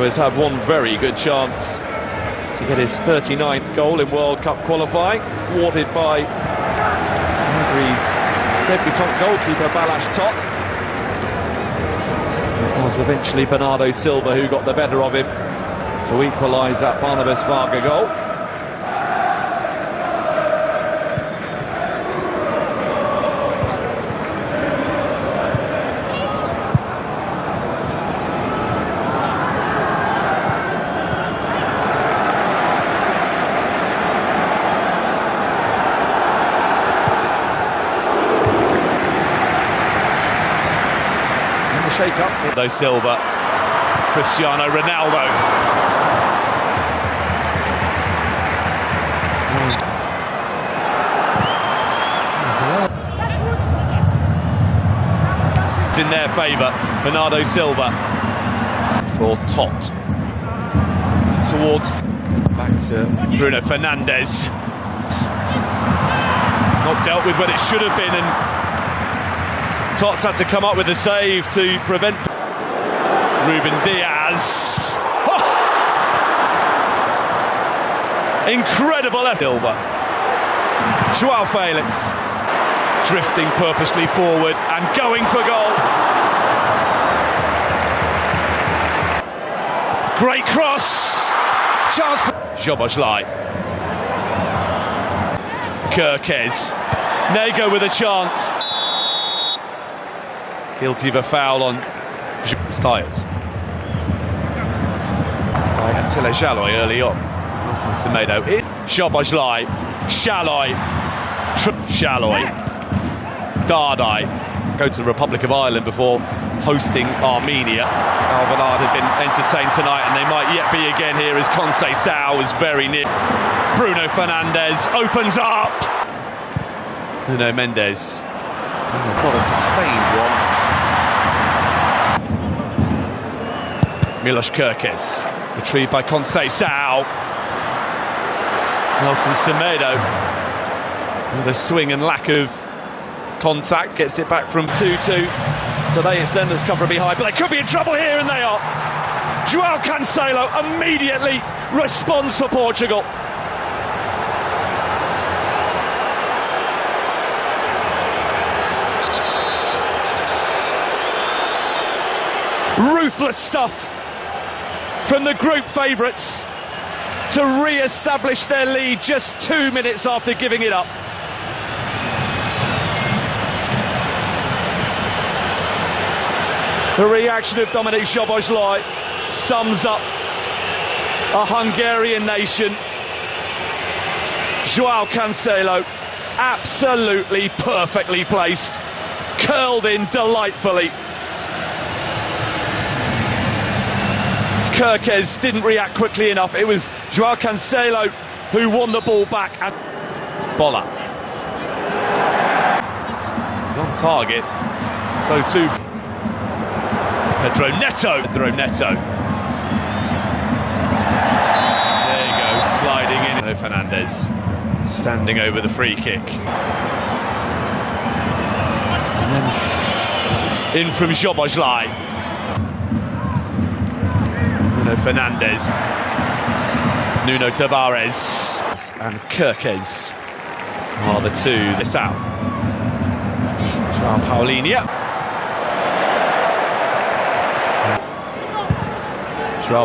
has had one very good chance to get his 39th goal in World Cup qualifying, thwarted by Hungary's debutant goalkeeper Balázs Tott. It was eventually Bernardo Silva who got the better of him to equalise that Barnabas Varga goal. Shake up. Bernardo Silva, Cristiano Ronaldo. It's in their favour. Bernardo Silva for Tott. Towards back to Bruno Fernandes. Not dealt with when it should have been, and Tots had to come up with a save to prevent Ruben Diaz. Oh! Incredible effort. Silva. Joao Felix drifting purposely forward and going for goal. Great cross. Chance for Szoboszlai. Kirkes. Nego with a chance. Guilty of a foul on Styles. By Attila Szalai early on. Wilson Semedo in. Szoboszlai. Szalai. Dardai. Go to the Republic of Ireland before hosting Armenia. Alvalade had been entertained tonight, and they might yet be again here as Conceição was very near. Bruno Fernandes opens up. Nuno Mendes. Not a sustained one. Milos Kirkes, retrieved by Conceição. Nelson Semedo, with a swing and lack of contact, gets it back from 2-2. Today it's them that's covering behind, but they could be in trouble here, and they are. Joao Cancelo immediately responds for Portugal. Ruthless stuff from the group favourites to re-establish their lead just 2 minutes after giving it up. The reaction of Dominik Szoboszlai sums up a Hungarian nation. Joao Cancelo, absolutely perfectly placed, curled in delightfully. Kirkes didn't react quickly enough. It was Joao Cancelo who won the ball back. And Bola. He's on target. So too Pedro Neto. There you go, sliding in. Fernandes standing over the free kick. And then in from Szoboszlai. Fernandes, Nuno Tavares and Kirkes are the two. This out. João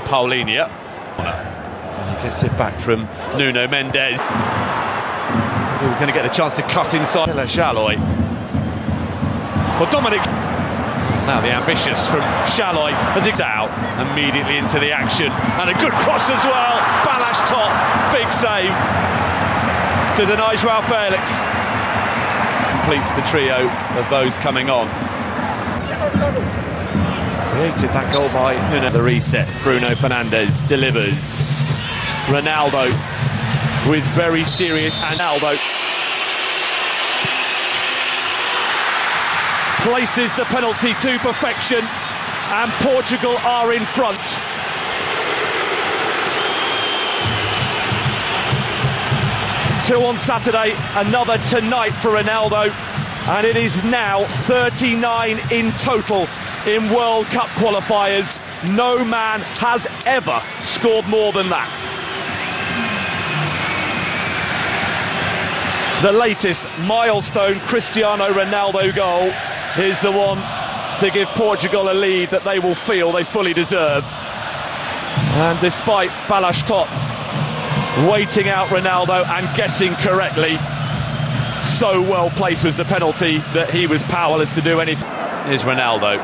Paulinho. And he gets it back from Nuno Mendes. We're going to get the chance to cut inside. Szalai for Dominic. Now the ambitious from Szalai as it's out, immediately into the action, and a good cross as well. Balázs Tott, big save to deny Joao Felix. Completes the trio of those coming on. Created that goal by Nuno. The reset, Bruno Fernandes delivers. Ronaldo with very serious, and Ronaldo places the penalty to perfection, and Portugal are in front. Two on Saturday, another tonight for Ronaldo, and it is now 39 in total in World Cup qualifiers. No man has ever scored more than that. The latest milestone Cristiano Ronaldo goal is the one to give Portugal a lead that they will feel they fully deserve. And despite Balash Top waiting out Ronaldo and guessing correctly, so well placed was the penalty that he was powerless to do anything. Here's Ronaldo.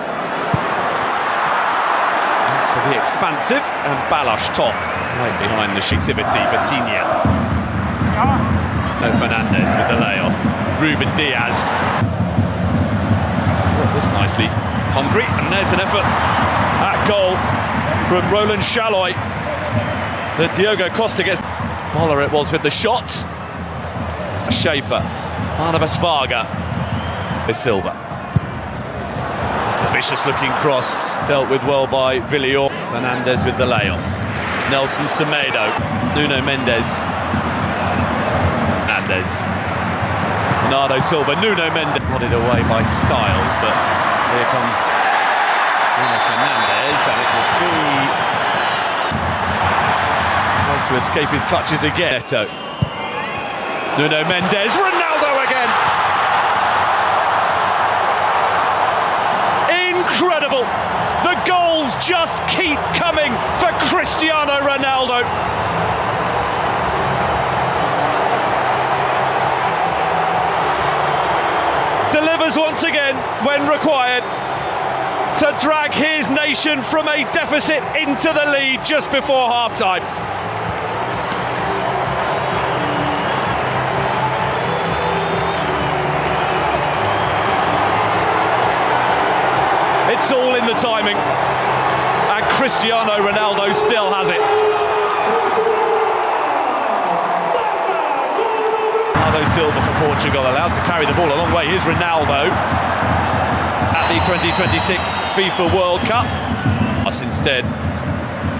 For the expansive, and Balash Top right behind the activity. Vitinha. Fernandez with the layoff. Ruben Diaz. Oh, this nicely. Hungry, and there's an effort at goal from Roland Chaloy. The Diogo Costa gets. Boller it was with the shots. Schaefer. Barnabas Varga. Silva. It's a vicious looking cross, dealt with well by Villior. Fernandez with the layoff. Nelson Semedo. Nuno Mendes. Bernardo Silva. Nuno Mendes. Nodded away by Styles, but here comes Nuno Fernandez, and it will be. Tries to escape his clutches again. Nuno Mendes. Ronaldo again. Incredible! The goals just keep coming for Cristiano Ronaldo. Delivers once again when required to drag his nation from a deficit into the lead just before half-time. It's all in the timing, and Cristiano Ronaldo still has it. Bernardo Silva for Portugal, allowed to carry the ball a long way. Here's Ronaldo at the 2026 FIFA World Cup. Instead,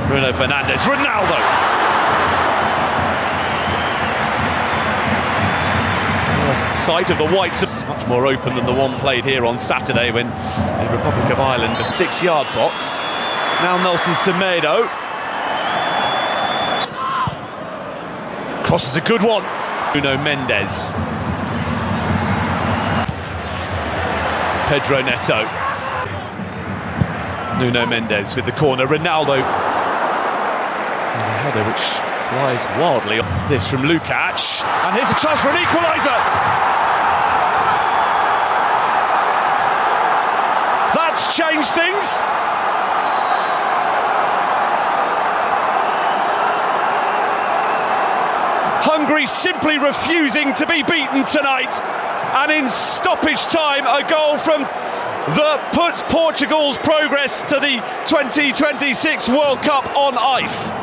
Bruno Fernandes. Ronaldo! First sight of the whites, much more open than the one played here on Saturday when the Republic of Ireland, the 6-yard box. Now Nelson Semedo. Cross is a good one. Nuno Mendes. Pedro Neto. Nuno Mendes with the corner. Ronaldo. And the header which flies wildly. This from Lukacs, and here's a chance for an equaliser. That's changed things. Hungary simply refusing to be beaten tonight, and in stoppage time a goal from that puts Portugal's progress to the 2026 World Cup on ice.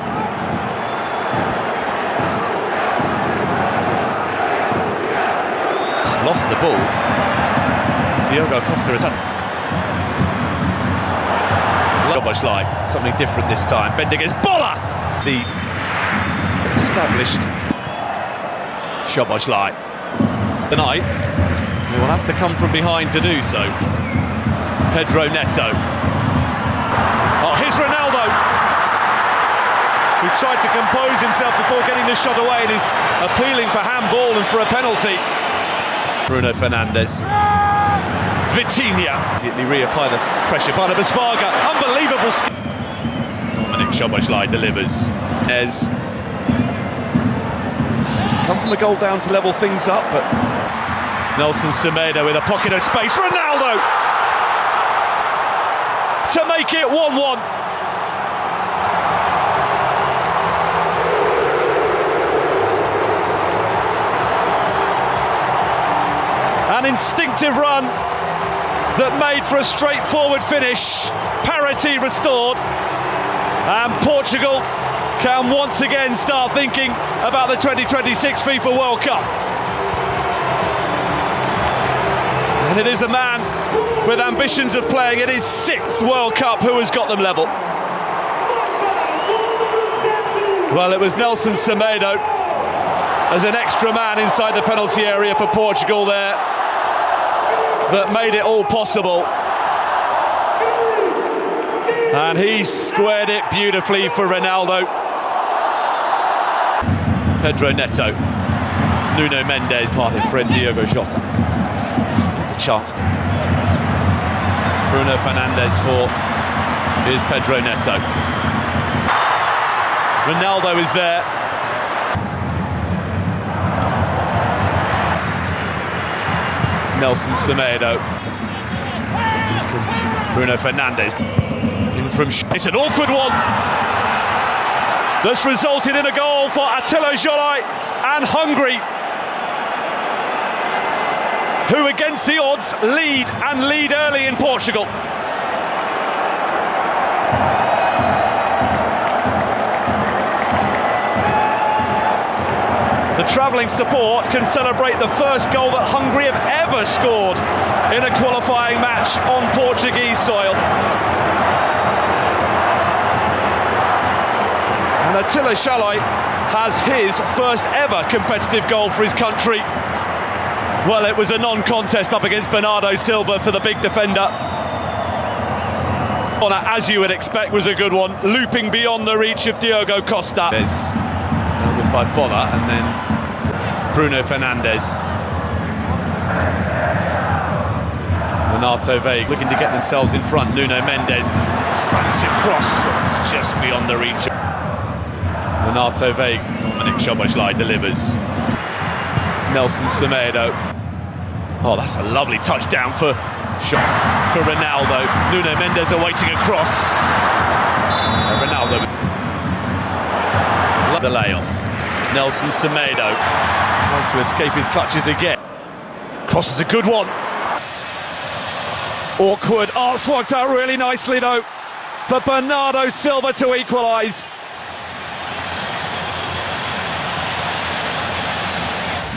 Lost the ball. Diogo Costa has had something different this time. Bendiger's Boller! The established Szoboszlai. Tonight, he will have to come from behind to do so. Pedro Neto. Oh, here's Ronaldo, who tried to compose himself before getting the shot away and is appealing for handball and for a penalty. Bruno Fernandes. Vitinha. Immediately reapply the pressure. Barnabas Varga. Unbelievable skill. Dominic Szoboszlai delivers. As come from the goal down to level things up, but Nelson Semedo with a pocket of space. Ronaldo to make it 1-1. An instinctive run that made for a straightforward finish. Parity restored, and Portugal can once again start thinking about the 2026 FIFA World Cup. And it is a man with ambitions of playing in his 6th World Cup who has got them level. Well, it was Nelson Semedo as an extra man inside the penalty area for Portugal there that made it all possible. And he squared it beautifully for Ronaldo. Pedro Neto. Nuno Mendes, parted friend Diogo Jota. There's a chance. Bruno Fernandes for... Here's Pedro Neto. Ronaldo is there. Nelson Semedo. Bruno Fernandes. In from... It's an awkward one. That's resulted in a goal for Attila Jolai and Hungary, who against the odds lead early in Portugal. The travelling support can celebrate the first goal that Hungary have ever scored in a qualifying match on Portuguese soil. And Attila Jolai has his first ever competitive goal for his country. Well, it was a non-contest up against Bernardo Silva for the big defender. Well, that, as you would expect, was a good one, looping beyond the reach of Diogo Costa. Dealt with by Bola, and then Bruno Fernandes. Renato Veiga looking to get themselves in front. Nuno Mendes, expansive cross, it's just beyond the reach. Renato Veiga, Dominic Szoboszlai delivers. Nelson Semedo. Oh, that's a lovely touchdown for Ronaldo. Nuno Mendes awaiting a cross. Ronaldo. The layoff. Nelson Semedo tries to escape his clutches again. Cross is a good one. Awkward. Oh, it's worked out really nicely though for Bernardo Silva to equalise.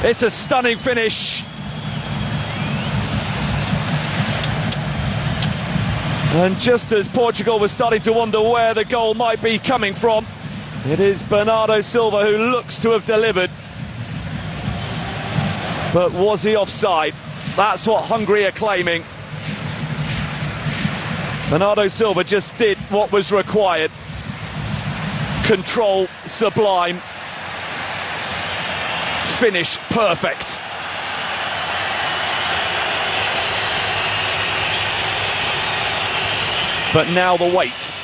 It's a stunning finish. And just as Portugal was starting to wonder where the goal might be coming from, it is Bernardo Silva who looks to have delivered. But was he offside? That's what Hungary are claiming. Bernardo Silva just did what was required. Control sublime. Finish perfect. But now the wait.